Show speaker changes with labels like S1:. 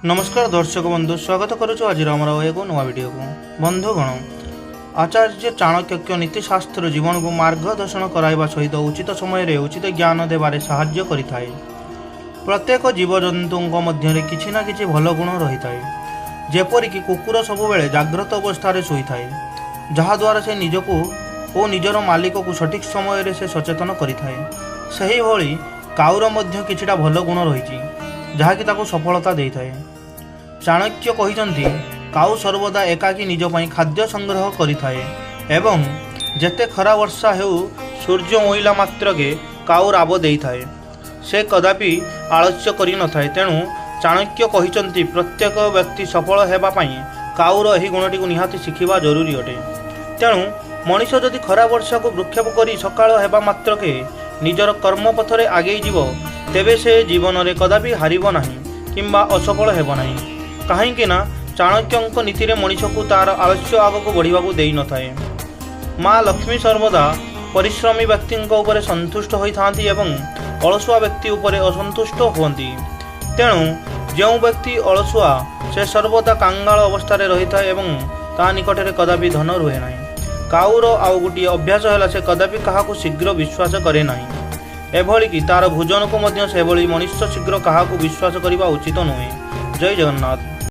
S1: नमस्कार दर्शक बंधु स्वागत करुछु आज एक नुआ वीडियो को बंधुगण आचार्य चाणक्य नीतिशास्त्र जीवन को मार्गदर्शन कराइबा सहित उचित समय उचित ज्ञान देवारे साहाय्य करिथाए। प्रत्येक जीवजंतु मध्य किछि ना किछि भल गुण रही थाए। जेपरिक कुकुर सबुबेले जाग्रत अवस्था शोईथाए, जहाद्वारा से निजको और निजर मालिक को सठिक समय से सचेतन करिथाए। सही भली काउर मध्य किछिटा भल गुण रही जहाँकि ताको सफलता देइथाए। चाणक्य कहिसंती काउ सर्वदा एकाकी निज पई खाद्य संग्रह करिथाए एवं जेते खरा वर्षा हेउ सूर्य ओइला मात्रके काउ राब देइथाए। से कदापि आलस्य करि नथाए। तेणु चाणक्य कहिसंती प्रत्येक व्यक्ति सफल हेबा पई काउर एही गुणटी को निहाती शिखिबा जरूरी अटे। तेणु मनीष जदि खरा वर्षा को वृक्षेप करी सकाळ हेबा मात्रके निजर कर्मपथरे आगेई जीव तेबे से जीवन में कदापि हारिब नाही किंबा असफल हेब नाही। कहीं चाणक्य नीति रे मनीष को तार आलस्य आगक बढ़ा दे न थाए। माँ लक्ष्मी सर्वदा परिश्रमी व्यक्ति उपरे संतुष्ट होती एवं अलसुआ व्यक्ति उपरे असंतुष्ट होती। तेणु जो व्यक्ति अलसुआ से सर्वदा कांगाल अवस्था रही था एवं ता निकटरे कदापि धन रुहे ना। काउर आउ गोटे अभ्यास है से कदापि क्या शीघ्र विश्वास करे ना। एभली कि तार भोजन को मध्य से मनुष्य शीघ्र क्या विश्वास करने उचित नुहे। जय जगन्नाथ।